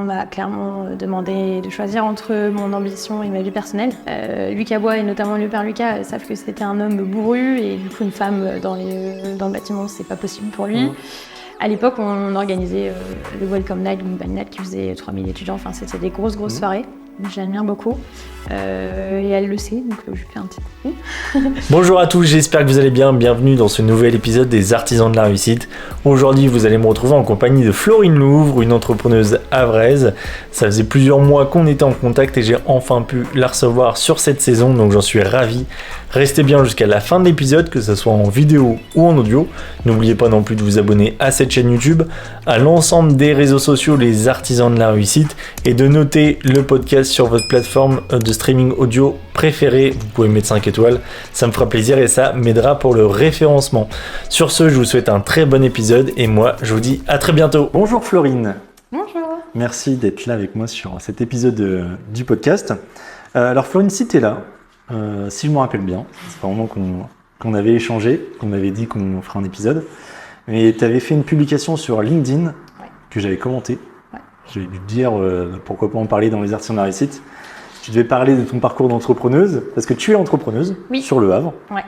On m'a clairement demandé de choisir entre mon ambition et ma vie personnelle. Lucas Bois et notamment le père Lucas savent que c'était un homme bourru et du coup une femme dans le bâtiment, c'est pas possible pour lui. À l'époque, on organisait le Welcome Night, le Bal Night qui faisait 3000 étudiants, enfin c'était des grosses soirées. J'admire beaucoup et elle le sait, donc je fais un petit coup. Bonjour à tous, j'espère que vous allez bien. Bienvenue dans ce nouvel épisode des Artisans de la Réussite. Aujourd'hui, vous allez me retrouver en compagnie de Florine Louvre, une entrepreneuse havraise. Ça faisait plusieurs mois qu'on était en contact et j'ai enfin pu la recevoir sur cette saison, donc j'en suis ravi. Restez bien jusqu'à la fin de l'épisode, que ce soit en vidéo ou en audio. N'oubliez pas non plus de vous abonner à cette chaîne YouTube, à l'ensemble des réseaux sociaux, les Artisans de la Réussite, et de noter le podcast sur votre plateforme de streaming audio préférée. Vous pouvez mettre 5 étoiles, ça me fera plaisir et ça m'aidera pour le référencement. Sur ce, je vous souhaite un très bon épisode et moi, je vous dis à très bientôt. Bonjour Florine. Bonjour. Merci d'être là avec moi sur cet épisode du podcast. Alors Florine, si tu es là, si je me rappelle bien, c'est pas vraiment qu'on avait échangé, qu'on m'avait dit qu'on ferait un épisode, mais tu avais fait une publication sur LinkedIn que j'avais commenté. J'avais dû te dire pourquoi pas en parler dans les Artisans de la Réussite. Tu devais parler de ton parcours d'entrepreneuse, parce que tu es entrepreneuse sur Le Havre. Ouais.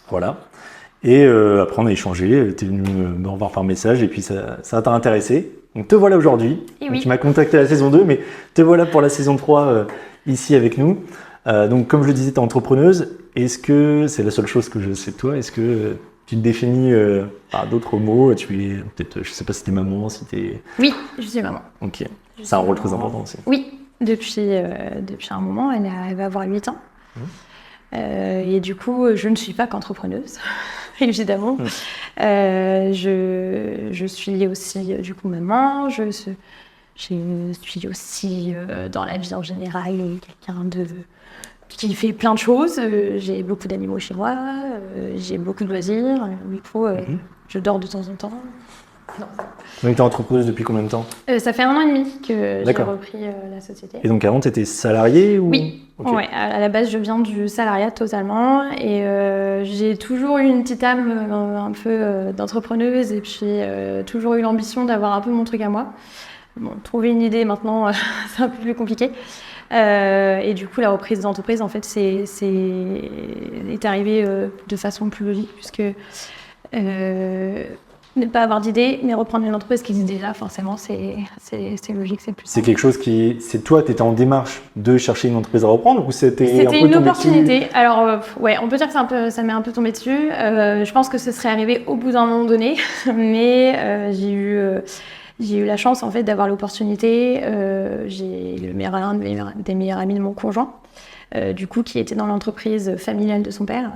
Voilà. Et après on a échangé, tu es venu me revoir par message et puis ça t'a intéressé. Donc te voilà aujourd'hui. Tu m'as contacté à la saison 2, mais te voilà pour la saison 3 ici avec nous. Donc comme je le disais, tu es entrepreneuse. Est-ce que c'est la seule chose que je sais de toi? Est-ce que tu te définis par d'autres mots? Tu es peut-être, je sais pas si t'es maman, si t'es... Oui, je suis maman. Ok, c'est un rôle très important aussi. Oui, depuis un moment, elle va avoir 8 ans. Et du coup, je ne suis pas qu'entrepreneuse, évidemment. Je suis aussi du coup maman, je suis aussi dans la vie en général quelqu'un qui fait plein de choses. J'ai beaucoup d'animaux chez moi, j'ai beaucoup de loisirs. Du coup, je dors de temps en temps. Non. Donc tu es entrepreneuse depuis combien de temps? Ça fait 1 an et demi que j'ai repris la société. Et donc avant, tu étais salariée ou... Oui, okay. Ouais, à la base, je viens du salariat totalement. Et j'ai toujours eu une petite âme un peu d'entrepreneuse et puis toujours eu l'ambition d'avoir un peu mon truc à moi. Bon, trouver une idée maintenant, c'est un peu plus compliqué. Et du coup, la reprise d'entreprise, en fait, est arrivée de façon plus logique, puisque ne pas avoir d'idée, mais reprendre une entreprise qui existe déjà, forcément, c'est logique, c'est plus simple. C'est quelque chose qui... C'est toi, tu étais en démarche de chercher une entreprise à reprendre ou c'était un peu une opportunité. Alors, ouais, on peut dire que ça m'est un peu tombé dessus. Je pense que ce serait arrivé au bout d'un moment donné, mais j'ai eu la chance en fait d'avoir l'opportunité. J'ai un des meilleurs amis de mon conjoint, du coup, qui était dans l'entreprise familiale de son père.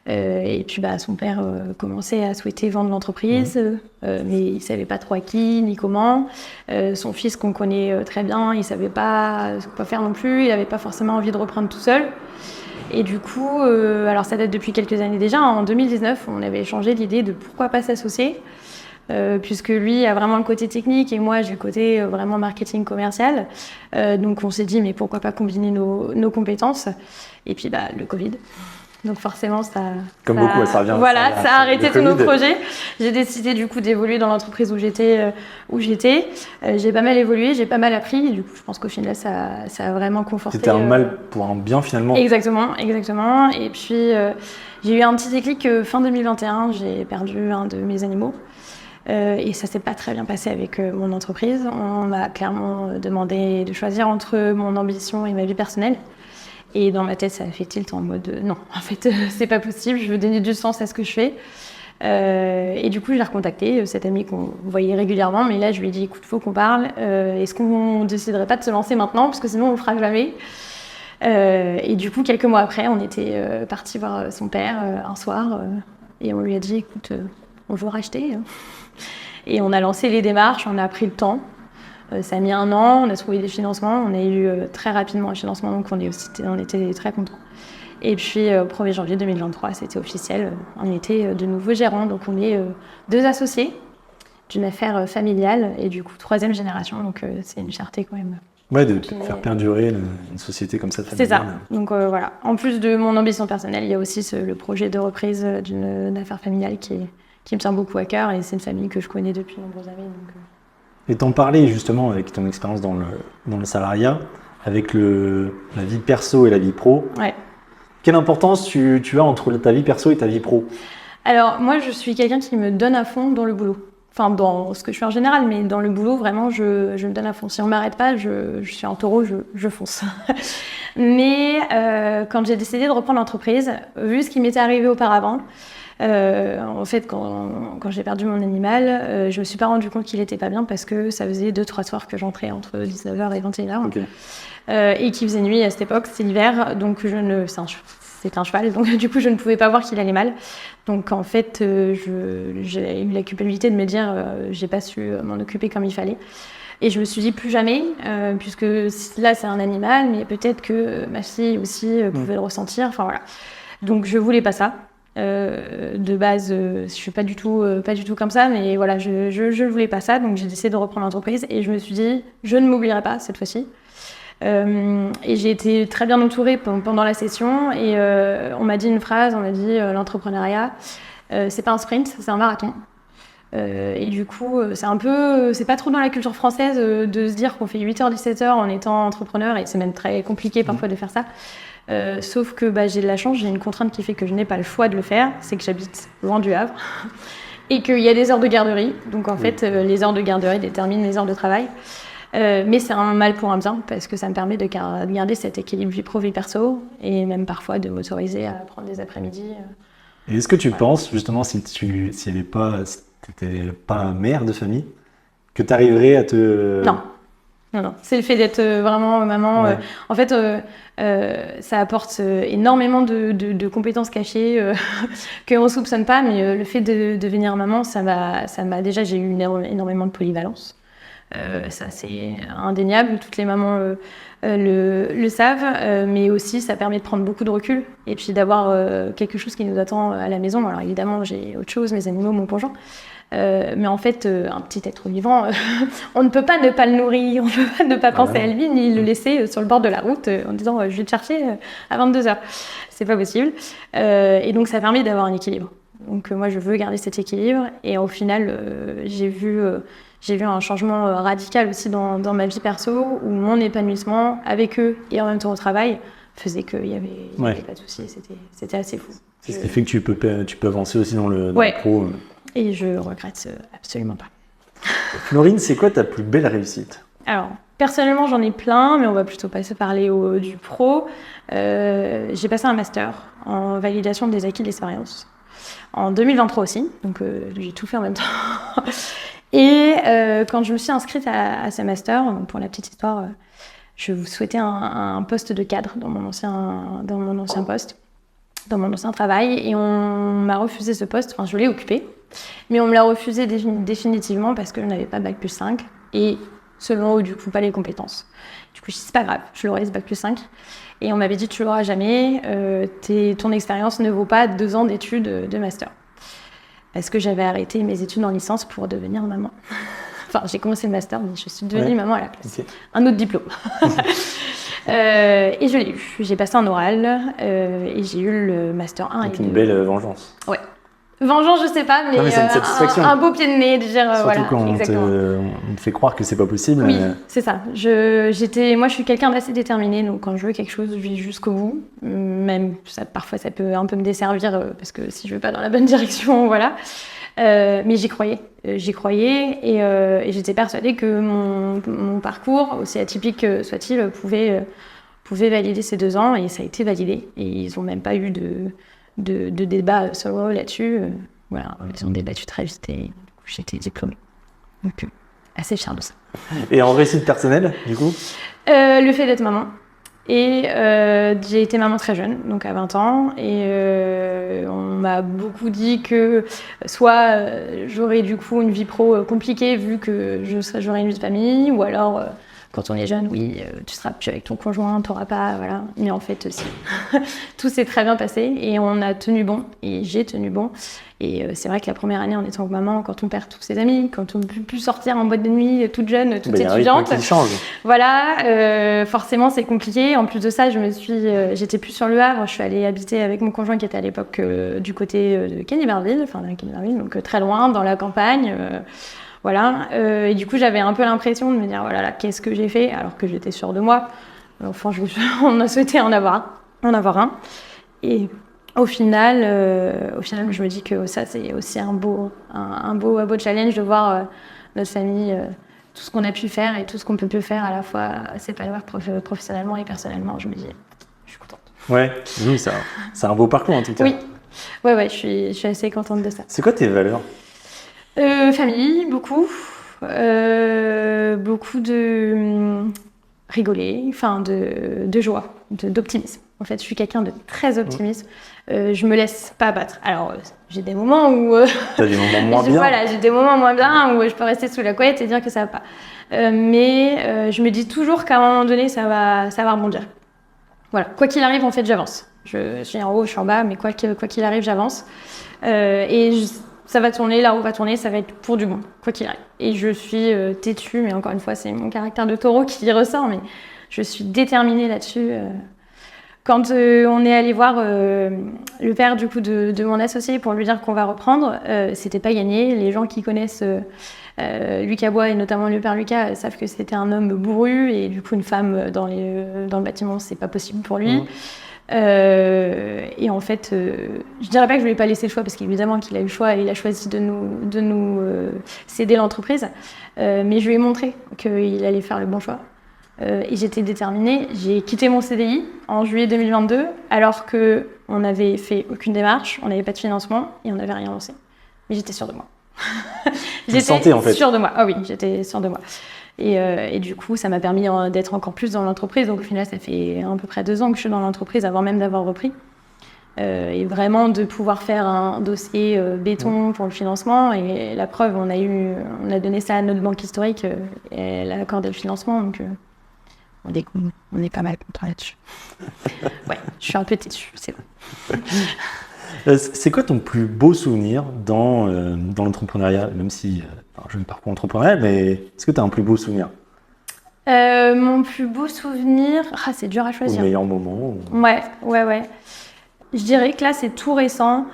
Et puis son père commençait à souhaiter vendre l'entreprise, mais il savait pas trop à qui ni comment. Son fils qu'on connaît très bien, il savait pas quoi faire non plus. Il avait pas forcément envie de reprendre tout seul. Et du coup, alors ça date depuis quelques années déjà. En 2019, on avait échangé l'idée de pourquoi pas s'associer. Puisque lui a vraiment le côté technique et moi j'ai le côté vraiment marketing commercial. Donc on s'est dit mais pourquoi pas combiner nos compétences. Et puis le Covid. Donc forcément ça revient. Voilà, ça a arrêté tous nos projets. J'ai décidé du coup d'évoluer dans l'entreprise où j'étais. J'ai pas mal évolué, j'ai pas mal appris. Et du coup je pense qu'au final ça a vraiment conforté. C'était un mal pour un bien finalement. Exactement. Et puis j'ai eu un petit déclic fin 2021. J'ai perdu un de mes animaux. Et ça s'est pas très bien passé avec mon entreprise. On m'a clairement demandé de choisir entre mon ambition et ma vie personnelle. Et dans ma tête, ça a fait tilt en mode non, en fait, c'est pas possible, je veux donner du sens à ce que je fais. Et du coup, je l'ai recontacté, cette amie qu'on voyait régulièrement, mais là, je lui ai dit écoute, faut qu'on parle. Est-ce qu'on déciderait pas de se lancer maintenant, parce que sinon, on le fera jamais. Et du coup, quelques mois après, on était partis voir son père un soir, et on lui a dit écoute, on veut racheter. Et on a lancé les démarches, on a pris le temps. Ça a mis 1 an, on a trouvé des financements, on a eu très rapidement un financement, donc on était très contents. Et puis au 1er janvier 2023, c'était officiel, on était de nouveaux gérants, donc on est 2 associés d'une affaire familiale et du coup 3e génération, donc c'est une fierté quand même. Ouais, de faire perdurer une société comme ça familiale. C'est ça, donc voilà. En plus de mon ambition personnelle, il y a aussi le projet de reprise d'une affaire familiale qui me tient beaucoup à cœur et c'est une famille que je connais depuis de nombreuses années. Donc, Et t'en parlais justement avec ton expérience dans le salariat, avec la vie perso et la vie pro. Ouais. Quelle importance tu as entre ta vie perso et ta vie pro? Alors, moi, je suis quelqu'un qui me donne à fond dans le boulot. Enfin, dans ce que je fais en général, mais dans le boulot, vraiment, je me donne à fond. Si on m'arrête pas, je suis en taureau, je fonce. Mais quand j'ai décidé de reprendre l'entreprise, vu ce qui m'était arrivé auparavant, en fait, quand j'ai perdu mon animal, je me suis pas rendu compte qu'il était pas bien parce que ça faisait 2-3 soirs que j'entrais entre 19h et 21h. Okay. Et qu'il faisait nuit à cette époque, c'était l'hiver, donc c'est un cheval, donc du coup je ne pouvais pas voir qu'il allait mal. Donc en fait, j'ai eu la culpabilité de me dire j'ai pas su m'en occuper comme il fallait. Et je me suis dit plus jamais, puisque là c'est un animal, mais peut-être que ma fille aussi pouvait le ressentir. Enfin voilà. Donc je voulais pas ça. De base, je suis pas du tout comme ça, mais voilà, je voulais pas ça. Donc j'ai décidé de reprendre l'entreprise et je me suis dit je ne m'oublierai pas cette fois-ci. Et j'ai été très bien entourée pendant la session et on m'a dit une phrase, on m'a dit l'entrepreneuriat c'est pas un sprint, c'est un marathon. Et du coup c'est pas trop dans la culture française de se dire qu'on fait 8h-17h en étant entrepreneur, et c'est même très compliqué parfois de faire ça. Sauf que j'ai de la chance, j'ai une contrainte qui fait que je n'ai pas le choix de le faire, c'est que j'habite loin du Havre et qu'il y a des heures de garderie, donc en fait les heures de garderie déterminent les heures de travail. Mais c'est un mal pour un bien, parce que ça me permet de garder cet équilibre vie pro, vie perso, et même parfois de m'autoriser à prendre des après-midi. Et est-ce que tu penses, justement, si tu n'étais pas mère de famille, que tu arriverais à te... Non. C'est le fait d'être vraiment maman. Ouais. En fait, ça apporte énormément de compétences cachées qu'on ne soupçonne pas, mais le fait de devenir maman, ça m'a déjà, j'ai eu énormément de polyvalence. Ça c'est indéniable, toutes les mamans le savent, mais aussi ça permet de prendre beaucoup de recul et puis d'avoir quelque chose qui nous attend à la maison. Alors évidemment j'ai autre chose, mes animaux, mon conjoint, mais en fait un petit être vivant, on ne peut pas ne pas le nourrir, on ne peut pas ne pas penser à lui ni le laisser sur le bord de la route en disant je vais te chercher à 22h, c'est pas possible. Et donc ça permet d'avoir un équilibre. Donc moi je veux garder cet équilibre, et au final j'ai vu un changement radical aussi dans ma vie perso, où mon épanouissement avec eux et en même temps au travail faisait qu'il y avait pas de soucis. C'était assez fou. C'est ce qui fait que tu peux avancer aussi dans le pro. Et je regrette absolument pas. Florine, c'est quoi ta plus belle réussite? Alors, personnellement, j'en ai plein, mais on va plutôt parler du pro. J'ai passé un master en validation des acquis de l'expérience en 2023 aussi, donc j'ai tout fait en même temps. Et quand je me suis inscrite à ce master, pour la petite histoire, je souhaitais un poste de cadre dans mon ancien poste, dans mon ancien travail, et on m'a refusé ce poste. Enfin, je l'ai occupé, mais on me l'a refusé définitivement parce que je n'avais pas bac plus 5 et selon eux, du coup, pas les compétences. Du coup, je dis c'est pas grave, je l'aurai ce bac plus 5. Et on m'avait dit tu l'auras jamais, ton expérience ne vaut pas 2 ans d'études de master. Parce que j'avais arrêté mes études en licence pour devenir maman. Enfin, j'ai commencé le master, mais je suis devenue maman à la place. Okay. Un autre diplôme. Et je l'ai eu. J'ai passé un oral et j'ai eu le master 1. C'est une belle vengeance. Ouais. Vengeance, je sais pas, mais c'est une satisfaction. Un beau pied de nez, de dire surtout voilà. Quand on te fait croire que c'est pas possible. Oui, c'est ça. Moi, je suis quelqu'un d'assez déterminé, donc quand je veux quelque chose, je vais jusqu'au bout. Même parfois, ça peut un peu me desservir parce que si je vais pas dans la bonne direction, voilà. Mais j'y croyais. Et j'étais persuadée que mon parcours, aussi atypique soit-il, pouvait valider ces 2 ans, et ça a été validé. Et ils ont même pas eu de débat solo là-dessus. Voilà, ils ont débattu très vite et du coup, j'ai été diplômée. Donc, assez fière de ça. Et en réussite personnelle, du coup le fait d'être maman. Et j'ai été maman très jeune, donc à 20 ans. Et on m'a beaucoup dit que soit j'aurais du coup une vie pro compliquée vu que j'aurais une vie de famille, ou alors... Quand on est jeune, oui, tu seras plus avec ton conjoint, t'auras pas, voilà. Mais en fait, si. Tout s'est très bien passé et on a tenu bon, et j'ai tenu bon. Et c'est vrai que la première année en étant maman, quand on perd tous ses amis, quand on ne peut plus sortir en boîte de nuit toute jeune, toute étudiante, voilà, forcément c'est compliqué. En plus de ça, j'étais plus sur le Havre, je suis allée habiter avec mon conjoint qui était à l'époque du côté de Kennemerville, donc très loin, dans la campagne. Voilà. Et du coup, j'avais un peu l'impression de me dire, voilà, qu'est-ce que j'ai fait alors que j'étais sûre de moi. Enfin, on a souhaité en avoir un. Et au final, je me dis que ça, c'est aussi un beau challenge de voir notre famille, tout ce qu'on a pu faire et tout ce qu'on peut faire à la fois s'épanouir professionnellement et personnellement. Je me dis, je suis contente. Ouais, oui, c'est un beau parcours en tout cas. Oui, ouais, je suis assez contente de ça. C'est quoi tes valeurs? Famille, beaucoup de rigoler, enfin de joie, d'optimisme. En fait, je suis quelqu'un de très optimiste. Je me laisse pas abattre. Alors, j'ai des moments où... T'as des moments moins bien. Voilà, j'ai des moments moins bien où je peux rester sous la couette et dire que ça va pas. Mais je me dis toujours qu'à un moment donné, ça va rebondir. Voilà, quoi qu'il arrive, en fait, j'avance. Je suis en haut, je suis en bas, mais quoi qu'il arrive, j'avance. Ça va tourner, là où va tourner, ça va être pour du bon, quoi qu'il arrive. Et je suis têtue, mais encore une fois, c'est mon caractère de taureau qui ressort, mais je suis déterminée là-dessus. Quand on est allé voir le père du coup de mon associé pour lui dire qu'on va reprendre, c'était pas gagné. Les gens qui connaissent Lucas Bois et notamment le père Lucas savent que c'était un homme bourru et du coup une femme dans le bâtiment, c'est pas possible pour lui. Et en fait, je dirais pas que je lui ai pas laissé le choix parce qu'évidemment qu'il a eu le choix et il a choisi de nous céder l'entreprise, mais je lui ai montré qu'il allait faire le bon choix. Et j'étais déterminée. J'ai quitté mon CDI en juillet 2022 alors qu'on n'avait fait aucune démarche, on n'avait pas de financement et on n'avait rien lancé. Mais j'étais sûre de moi. J'étais sûre de moi. Ah oui, j'étais sûre de moi. Et du coup, ça m'a permis d'être encore plus dans l'entreprise. Donc au final, ça fait à peu près 2 ans que je suis dans l'entreprise avant même d'avoir repris. Et vraiment de pouvoir faire un dossier béton pour le financement. Et la preuve, on a donné ça à notre banque historique et elle a accordé le financement. Donc on est pas mal content là-dessus. Ouais, je suis un peu têtue, c'est vrai. C'est quoi ton plus beau souvenir dans l'entrepreneuriat, même si je ne pars pas entrepreneuriat, mais est-ce que tu as un plus beau souvenir? Mon plus beau souvenir, c'est dur à choisir. Au meilleur moment Ouais. Je dirais que là, c'est tout récent.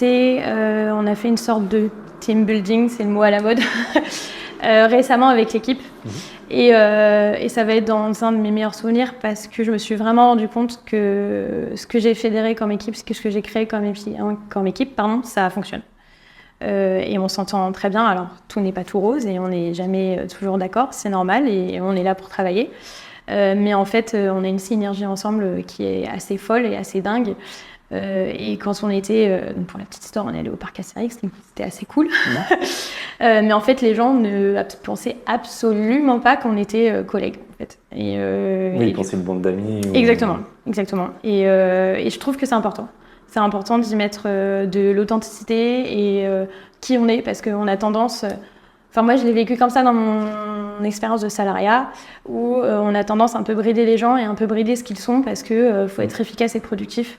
On a fait une sorte de team building, c'est le mot à la mode, récemment avec l'équipe. Et ça va être dans un de mes meilleurs souvenirs parce que je me suis vraiment rendu compte que ce que j'ai fédéré comme équipe, ce que j'ai créé comme équipe, ça fonctionne. Et on s'entend très bien. Alors, tout n'est pas tout rose et on n'est jamais toujours d'accord, c'est normal et on est là pour travailler. Mais en fait, on a une synergie ensemble qui est assez folle et assez dingue. Et quand on était, pour la petite histoire, on est allé au parc Astérix, c'était assez cool. Mais en fait, les gens ne pensaient absolument pas qu'on était collègues. En fait. Ils pensaient une bande d'amis. Exactement. Et je trouve que c'est important. C'est important d'y mettre de l'authenticité et qui on est, parce qu'on a tendance... Enfin, moi, je l'ai vécu comme ça dans mon expérience de salariat, où on a tendance à un peu brider les gens et un peu brider ce qu'ils sont, parce qu'il faut être efficace et productif.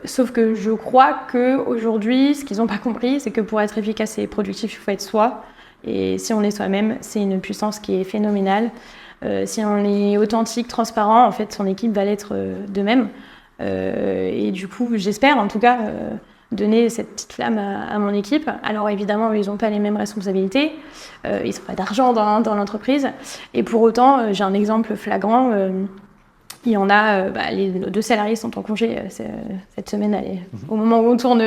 Sauf que je crois qu'aujourd'hui, ce qu'ils n'ont pas compris, c'est que pour être efficace et productif, il faut être soi. Et si on est soi-même, c'est une puissance qui est phénoménale. Si on est authentique, transparent, en fait, son équipe va l'être de même. Et du coup, j'espère en tout cas donner cette petite flamme à mon équipe. Alors évidemment, ils n'ont pas les mêmes responsabilités, ils n'ont pas d'argent dans l'entreprise. Et pour autant, j'ai un exemple flagrant. Il y en a, les 2 salariés sont en congé cette semaine, au moment où on tourne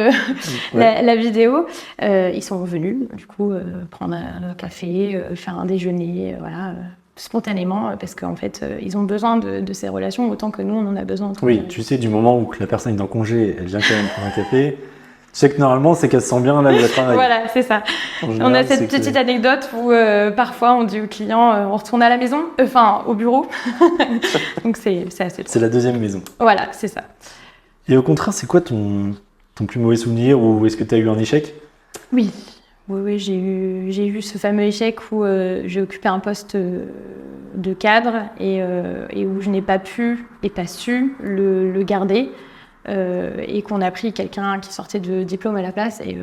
la vidéo. Ils sont venus, du coup, prendre un café, faire un déjeuner, voilà, spontanément, parce qu'en fait, ils ont besoin de ces relations autant que nous, on en a besoin. Oui, tu sais, du moment où la personne est en congé, elle vient quand même prendre un café. Tu sais que normalement, c'est qu'elle se sent bien là où elle travaille. Voilà, c'est ça. On a cette petite anecdote où parfois on dit aux clients on retourne à la maison, au bureau. Donc c'est assez drôle. C'est la deuxième maison. Voilà, c'est ça. Et au contraire, c'est quoi ton plus mauvais souvenir, ou est-ce que tu as eu un échec? Oui, j'ai eu ce fameux échec où j'ai occupé un poste de cadre et où je n'ai pas pu et pas su le garder. Et qu'on a pris quelqu'un qui sortait de diplôme à la place et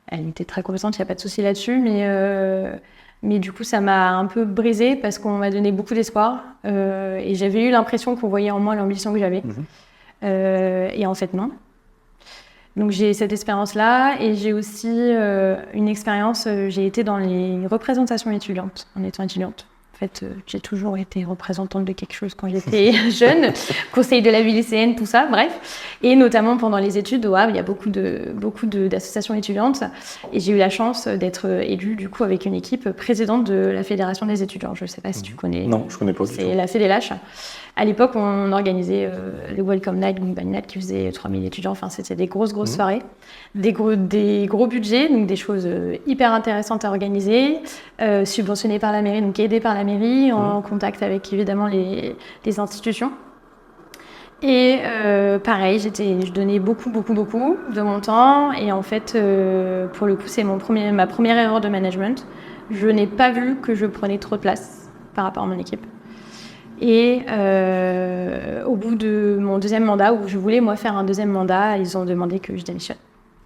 elle était très compétente, il n'y a pas de souci là-dessus, mais du coup ça m'a un peu brisée parce qu'on m'a donné beaucoup d'espoir et j'avais eu l'impression qu'on voyait en moi l'ambition que j'avais et en fait non. Donc j'ai cette expérience-là et j'ai aussi une expérience, j'ai été dans les représentations étudiantes en étant étudiante. En fait, j'ai toujours été représentante de quelque chose quand j'étais jeune, conseil de la vie lycéenne, tout ça, bref. Et notamment pendant les études, au Havre, il y a beaucoup d'associations étudiantes. Et j'ai eu la chance d'être élue, du coup, avec une équipe présidente de la Fédération des étudiants. Je ne sais pas si tu connais. Non, je ne connais pas du tout. C'est la Fédélache. À l'époque, on organisait le Welcome Night, Goodbye Night, qui faisait 3000 étudiants. Enfin, c'était des grosses soirées, des gros budgets, donc des choses hyper intéressantes à organiser, subventionnées par la mairie, donc aidées par la mairie, en contact avec évidemment les institutions. Et pareil, je donnais beaucoup de mon temps. Et en fait, pour le coup, c'est ma première erreur de management. Je n'ai pas vu que je prenais trop de place par rapport à mon équipe. Et au bout de mon deuxième mandat, où je voulais moi faire un deuxième mandat, ils ont demandé que je démissionne.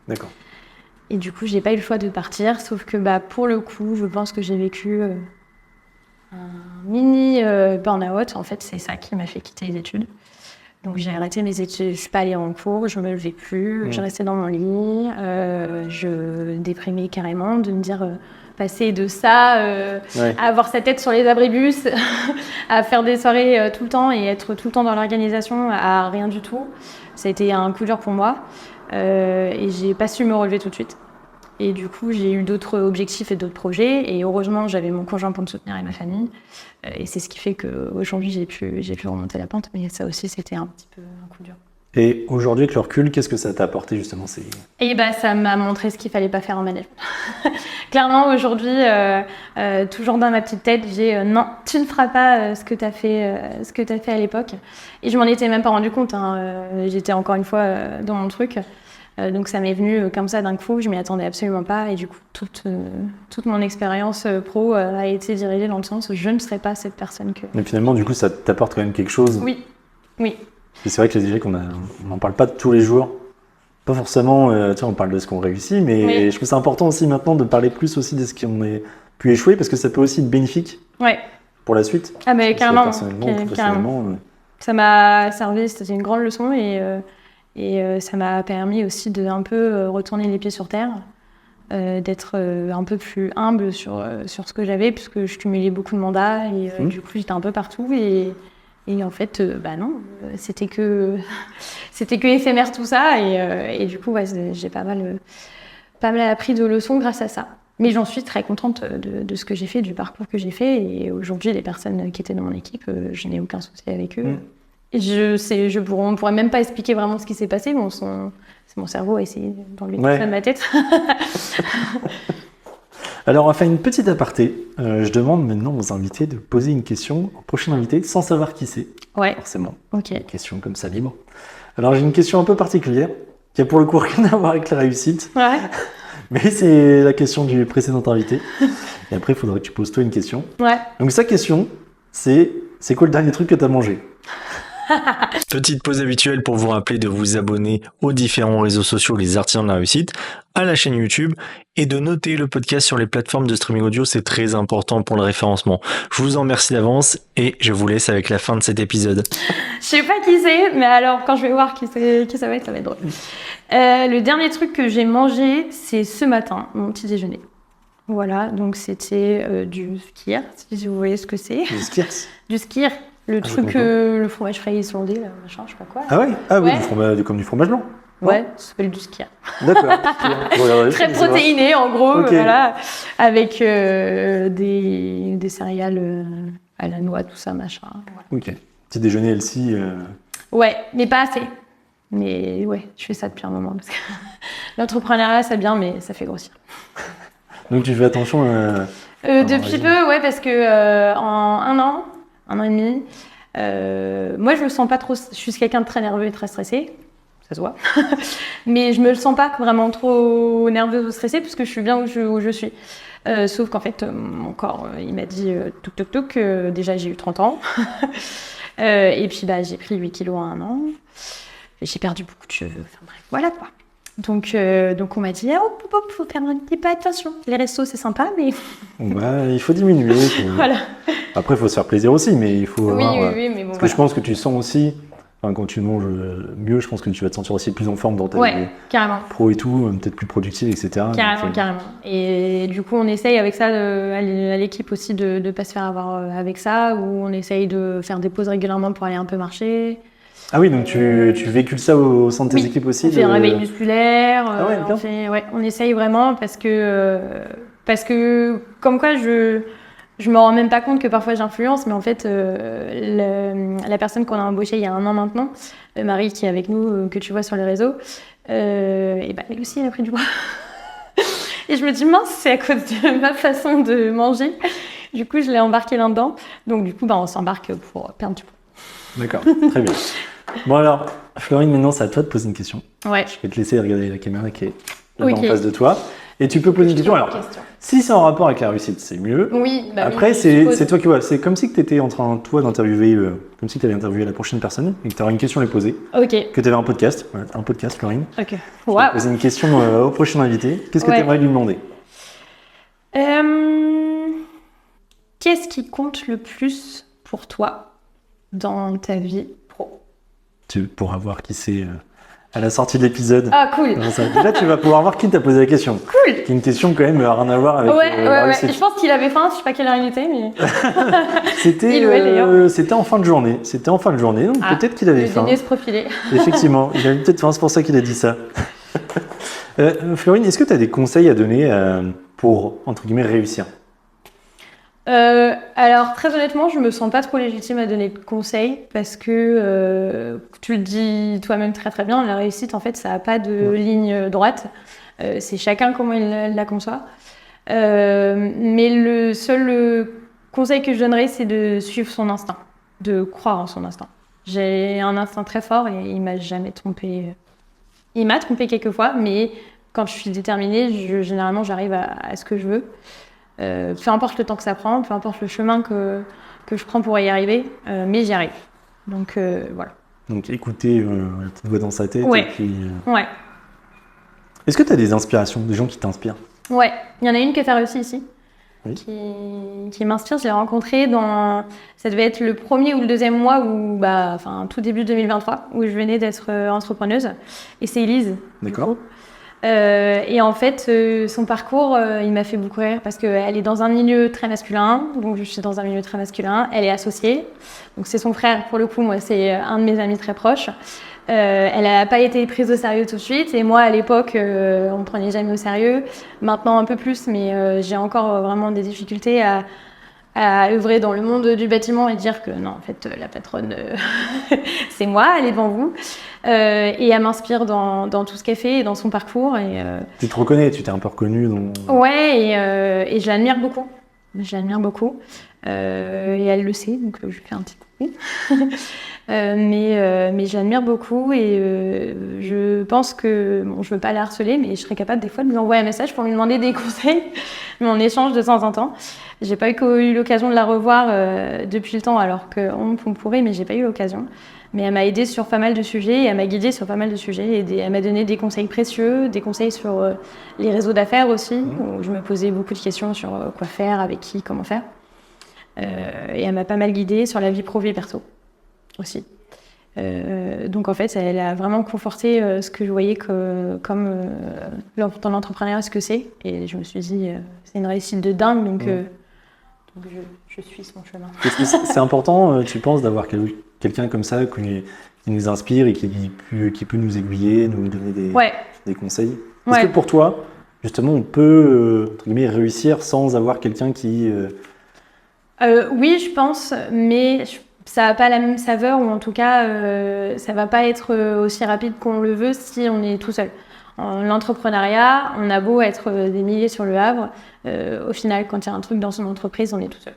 D'accord. Et du coup, j'ai pas eu le choix de partir, sauf que pour le coup, je pense que j'ai vécu un mini burn-out. En fait, c'est ça qui m'a fait quitter les études. Donc j'ai arrêté mes études, je suis pas allée en cours, je me levais plus, je restais dans mon lit, je déprimais carrément de me dire passer de ça à avoir sa tête sur les abribus, à faire des soirées tout le temps et être tout le temps dans l'organisation à rien du tout. Ça a été un coup dur pour moi et j'ai pas su me relever tout de suite. Et du coup, j'ai eu d'autres objectifs et d'autres projets. Et heureusement, j'avais mon conjoint pour me soutenir et ma famille. Et c'est ce qui fait qu'aujourd'hui, j'ai pu remonter la pente. Mais ça aussi, c'était un petit peu un coup dur. Et aujourd'hui, avec le recul, qu'est-ce que ça t'a apporté justement Et ça m'a montré ce qu'il fallait pas faire en management. Clairement, aujourd'hui, toujours dans ma petite tête, j'ai non, tu ne feras pas ce que tu as fait à l'époque. Et je m'en étais même pas rendu compte. J'étais encore une fois dans mon truc. Donc ça m'est venu comme ça d'un coup, je m'y attendais absolument pas et du coup toute mon expérience pro a été dirigée dans le sens où je ne serais pas cette personne que... Mais finalement du coup ça t'apporte quand même quelque chose. Oui. Et c'est vrai que les échecs on n'en parle pas tous les jours, pas forcément, on parle de ce qu'on réussit, mais je trouve ça important aussi maintenant de parler plus aussi de ce qu'on a pu échouer parce que ça peut aussi être bénéfique pour la suite. Ah mais carrément, personnellement, professionnellement. Ça m'a servi, c'était une grande leçon et ça m'a permis aussi de un peu retourner les pieds sur terre, d'être un peu plus humble sur ce que j'avais, puisque je cumulais beaucoup de mandats et du coup j'étais un peu partout et en fait non, c'était que éphémère tout ça et du coup j'ai pas mal appris de leçons grâce à ça. Mais j'en suis très contente de ce que j'ai fait, du parcours que j'ai fait et aujourd'hui les personnes qui étaient dans mon équipe, je n'ai aucun souci avec eux. Et on pourrait même pas expliquer vraiment ce qui s'est passé, mais c'est mon cerveau à essayer d'enlever tout ça de ma tête. Alors on va faire une petite aparté. Je demande maintenant aux invités de poser une question au prochain invité sans savoir qui c'est. Forcément. Ok. Une question comme ça libre. Alors j'ai une question un peu particulière qui a pour le coup rien à voir avec la réussite. Ouais. Mais c'est la question du précédent invité. Et après il faudrait que tu poses toi une question. Ouais. Donc sa question c'est quoi le dernier truc que tu as mangé ? Petite pause habituelle pour vous rappeler de vous abonner aux différents réseaux sociaux Les Artisans de la Réussite, à la chaîne YouTube et de noter le podcast sur les plateformes de streaming audio, c'est très important pour le référencement. Je vous en remercie d'avance et je vous laisse avec la fin de cet épisode. Je sais pas qui c'est, mais alors quand je vais voir qui ça va être drôle. Le dernier truc que j'ai mangé, c'est ce matin, mon petit déjeuner. Voilà, donc c'était du skyr, si vous voyez ce que c'est. Du skyr. Du skyr. Le truc, le fromage frais islandais, là, machin, je sais pas quoi. Ah ouais. Ah oui, ouais. comme du fromage blanc. Ouais, ça s'appelle du skyr. D'accord. Très protéiné, en gros, okay. Voilà, avec des céréales à la noix, tout ça, machin. Ouais. Ok. Petit déjeuner healthy. Ouais, mais pas assez. Mais ouais, je fais ça depuis un moment. Parce que l'entrepreneuriat, c'est bien, mais ça fait grossir. Donc tu fais attention à... Depuis peu, ouais, parce que en un an et demi, moi je me sens pas trop, je suis quelqu'un de très nerveux et très stressé, ça se voit, mais je me sens pas vraiment trop nerveuse ou stressée puisque je suis bien où je suis. Sauf qu'en fait, mon corps, il m'a dit touk, déjà j'ai eu 30 ans, et puis j'ai pris 8 kilos en un an, et j'ai perdu beaucoup de cheveux, enfin bref, voilà quoi. Donc on m'a dit, faut faire un petit peu attention. Les restos, c'est sympa, mais... il faut diminuer. Voilà. Après, il faut se faire plaisir aussi, mais il faut avoir... Oui, mais bon, parce que je pense que tu sens aussi quand tu manges mieux, je pense que tu vas te sentir aussi plus en forme dans ta vie carrément. pro et tout, peut-être plus productive, etc. Carrément. Et du coup, on essaye avec ça, à l'équipe aussi, de ne pas se faire avoir avec ça, ou on essaye de faire des pauses régulièrement pour aller un peu marcher. Ah oui, donc tu véhicules ça au sein de tes équipes aussi. On fait un réveil musculaire, on essaye vraiment parce que comme quoi je me rends même pas compte que parfois j'influence, mais en fait, la personne qu'on a embauchée il y a 1 an maintenant, Marie qui est avec nous, que tu vois sur les réseaux, et ben elle aussi elle a pris du poids. Et je me dis mince, c'est à cause de ma façon de manger. Du coup, je l'ai embarquée là-dedans. Donc du coup, on s'embarque pour perdre du poids. D'accord, très bien. Bon alors, Florine, maintenant c'est à toi de poser une question. Ouais. Je vais te laisser regarder la caméra qui est là en face de toi. Et tu peux poser une question. Alors, question. Si c'est en rapport avec la réussite, c'est mieux. Oui. Après, c'est toi qui vois. C'est comme si tu étais en train, toi, d'interviewer, comme si tu avais interviewé la prochaine personne et que tu aurais une question à lui poser. Ok. Que tu avais un podcast. Voilà, un podcast, Florine. Ok. Wow. Tu peux poser une question au prochain invité. Qu'est-ce que tu aimerais lui demander? Qu'est-ce qui compte le plus pour toi dans ta vie pro? Tu pourras voir qui c'est à la sortie de l'épisode. Ah, cool. Déjà, tu vas pouvoir voir qui t'a posé la question. Cool. Qui est une question quand même rien à voir avec la réussite. Je pense qu'il avait faim, je sais pas quelle heure il était, mais... C'était en fin de journée. Donc peut-être qu'il avait faim. Le dîner se profilait. Effectivement, il avait peut-être faim, c'est pour ça qu'il a dit ça. Florine, est-ce que tu as des conseils à donner pour, entre guillemets, réussir? Alors très honnêtement, je me sens pas trop légitime à donner de conseils parce que tu le dis toi-même très très bien, la réussite en fait ça n'a pas de ligne droite, c'est chacun comment il la conçoit. Mais le seul conseil que je donnerais c'est de suivre son instinct, de croire en son instinct. J'ai un instinct très fort et il m'a jamais trompé. Il m'a trompé quelques fois, mais quand je suis déterminée, généralement j'arrive à ce que je veux. Peu importe le temps que ça prend, peu importe le chemin que je prends pour y arriver, mais j'y arrive. Donc voilà. Donc écouter la petite voix dans sa tête. Ouais. Et puis, ouais. Est-ce que tu as des inspirations, des gens qui t'inspirent? Ouais, il y en a une qui a réussi ici, oui. qui m'inspire. Je l'ai rencontrée ça devait être le 1er ou le 2e mois, tout début 2023, où je venais d'être entrepreneuse. Et c'est Elise. D'accord. Et en fait, son parcours, il m'a fait beaucoup rire parce qu'elle est dans un milieu très masculin, donc je suis dans un milieu très masculin. Elle est associée, donc c'est son frère pour le coup. Moi, c'est un de mes amis très proches. Elle n'a pas été prise au sérieux tout de suite, et moi à l'époque, on me prenait jamais au sérieux. Maintenant un peu plus, mais j'ai encore vraiment des difficultés à œuvrer dans le monde du bâtiment et dire que non, en fait, la patronne, c'est moi, elle est devant vous. Et elle m'inspire dans tout ce qu'elle fait et dans son parcours. Tu te reconnais, tu t'es un peu reconnue dans... Ouais, et je l'admire beaucoup. Et elle le sait, donc je lui fais un petit coup. Mais je l'admire beaucoup et je pense que, je veux pas la harceler, mais je serais capable des fois de lui envoyer un message pour lui demander des conseils, mais on échange de temps en temps. J'ai pas eu l'occasion de la revoir depuis le temps, alors qu'on pourrait, mais j'ai pas eu l'occasion. Mais elle m'a aidée sur pas mal de sujets, et elle m'a guidée sur pas mal de sujets, et elle m'a donné des conseils précieux, des conseils sur les réseaux d'affaires aussi, où je me posais beaucoup de questions sur quoi faire, avec qui, comment faire. Et elle m'a pas mal guidée sur la vie pro, vie perso aussi. Donc en fait, elle a vraiment conforté ce que je voyais comme dans l'entrepreneuriat, ce que c'est. Et je me suis dit, c'est une réussite de dingue, donc je suis son chemin. C'est important, tu penses, d'avoir quelqu'un comme ça qui nous inspire et qui peut nous aiguiller, nous donner des conseils. Est-ce que pour toi, justement, on peut entre guillemets, réussir sans avoir quelqu'un qui... Oui, je pense, mais ça n'a pas la même saveur, ou en tout cas, ça ne va pas être aussi rapide qu'on le veut si on est tout seul. En l'entrepreneuriat, on a beau être des milliers sur le Havre, au final, quand il y a un truc dans son entreprise, on est tout seul.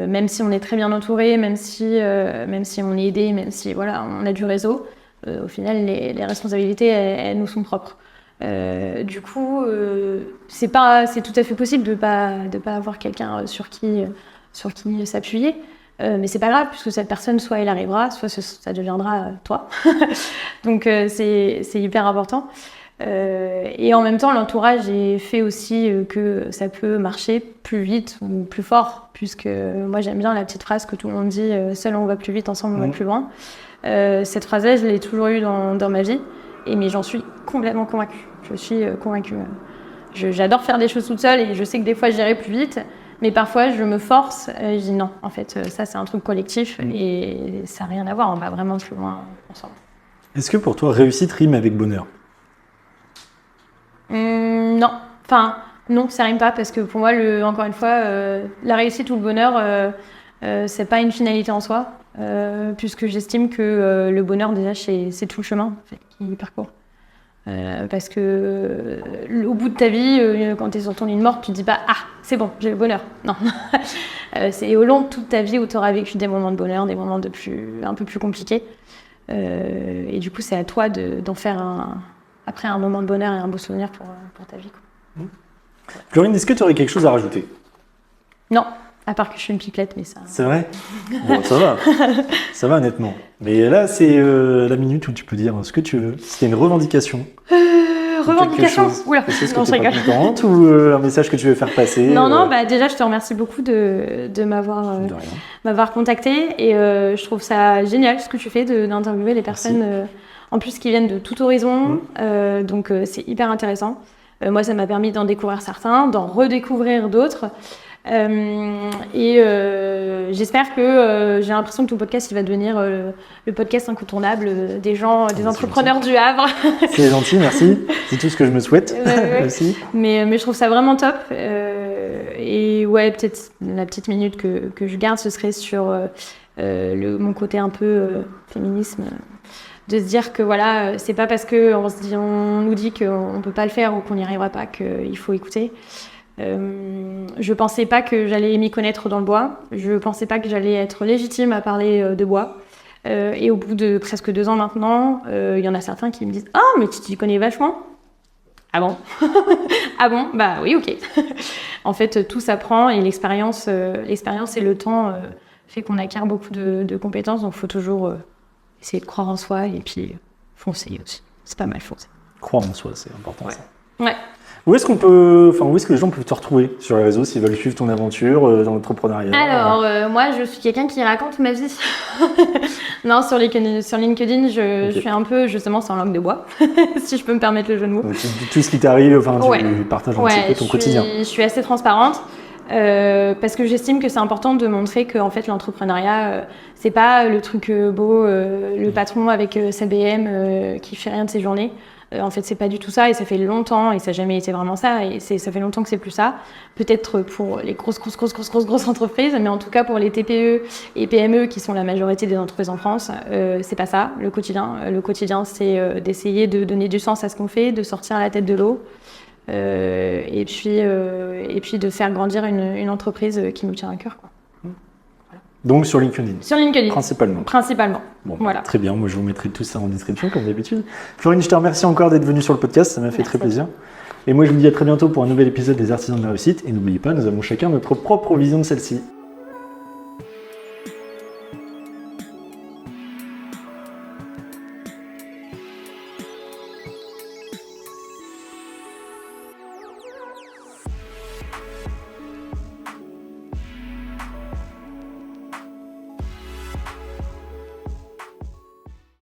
Même si on est très bien entouré, même si on est aidé, même si on a du réseau, au final, les responsabilités, elles nous sont propres. Du coup, c'est tout à fait possible de pas avoir quelqu'un sur qui s'appuyer. Mais c'est pas grave, puisque cette personne, soit elle arrivera, soit ça deviendra toi. Donc c'est hyper important. Et en même temps, l'entourage est fait aussi que ça peut marcher plus vite ou plus fort, puisque moi j'aime bien la petite phrase que tout le monde dit seul on va plus vite, ensemble on va plus loin. Cette phrase-là, je l'ai toujours eue dans ma vie, mais j'en suis complètement convaincue. Je suis convaincue. J'adore faire des choses toute seule et je sais que des fois j'irai plus vite, mais parfois je me force et je dis non, en fait ça c'est un truc collectif et ça n'a rien à voir, on va vraiment plus loin ensemble. Est-ce que pour toi réussite rime avec bonheur? Non, enfin non, ça rime pas parce que pour moi, encore une fois, la réussite ou le bonheur, c'est pas une finalité en soi, puisque j'estime que le bonheur déjà c'est tout le chemin en fait, qui parcourt. Parce que au bout de ta vie, quand tu es sur ton lit de mort, tu te dis pas « Ah, c'est bon, j'ai le bonheur ». Non. C'est au long de toute ta vie où tu auras vécu des moments de bonheur, des moments un peu plus compliqués. Et du coup, c'est à toi d'en faire après un moment de bonheur et un beau souvenir pour ta vie, quoi. Florine, est-ce que tu aurais quelque chose à rajouter? Non, à part que je suis une pipelette, mais ça... C'est vrai? Bon, ça va. Ça va, honnêtement. Mais là, c'est la minute où tu peux dire ce que tu veux. C'était une revendication. Revendication? Oula, quelque chose non, que je tu es rigole. pas contente ou un message que tu veux faire passer? Non, bah déjà, je te remercie beaucoup de De rien. m'avoir contactée. Et je trouve ça génial ce que tu fais d'interviewer les personnes, en plus, qui viennent de tout horizon. Donc, c'est hyper intéressant. Moi, ça m'a permis d'en découvrir certains, d'en redécouvrir d'autres. J'espère que j'ai l'impression que ton podcast il va devenir le podcast incontournable des gens, des entrepreneurs du Havre. C'est gentil, merci. C'est tout ce que je me souhaite aussi. Mais je trouve ça vraiment top. Et ouais, peut-être la petite minute que je garde, ce serait sur mon côté un peu féminisme. De se dire que voilà, c'est pas parce qu'on nous dit qu'on peut pas le faire ou qu'on n'y arrivera pas qu'il faut écouter. Je pensais pas que j'allais m'y connaître dans le bois. Je pensais pas que j'allais être légitime à parler de bois. Et au bout de presque 2 ans maintenant, il y en a certains qui me disent « Ah, mais tu t'y connais vachement !» Ah bon? Ah bon? Bah oui, ok. En fait, tout s'apprend et l'expérience et le temps fait qu'on acquiert beaucoup de compétences. Donc, il faut toujours essayer de croire en soi et puis foncer aussi. C'est pas mal foncer. Croire en soi, c'est important. Ouais. Ça. Ouais. Où est-ce que les gens peuvent te retrouver sur les réseaux s'ils veulent suivre ton aventure dans l'entrepreneuriat? Alors, moi, je suis quelqu'un qui raconte ma vie. Non, sur LinkedIn, je suis un peu, justement, c'est en langue de bois, si je peux me permettre le jeu de mots. Donc, tout ce qui t'arrive, tu partages un petit peu ton quotidien. Je suis assez transparente. Parce que j'estime que c'est important de montrer que en fait l'entrepreneuriat c'est pas le truc beau, le patron avec sa BM qui fait rien de ses journées. En fait c'est pas du tout ça et ça fait longtemps et ça n'a jamais été vraiment ça et ça fait longtemps que c'est plus ça. Peut-être pour les grosses entreprises, mais en tout cas pour les TPE et PME qui sont la majorité des entreprises en France, c'est pas ça le quotidien. Le quotidien c'est d'essayer de donner du sens à ce qu'on fait, de sortir la tête de l'eau. Et puis de faire grandir une entreprise qui nous tient à cœur, quoi. Voilà. Donc sur LinkedIn. Sur LinkedIn. Principalement. Bon, voilà. Très bien, moi je vous mettrai tout ça en description comme d'habitude. Florine, je te remercie encore d'être venue sur le podcast, ça m'a fait très plaisir. Et moi je vous dis à très bientôt pour un nouvel épisode des Artisans de la Réussite. Et n'oubliez pas, nous avons chacun notre propre vision de celle-ci.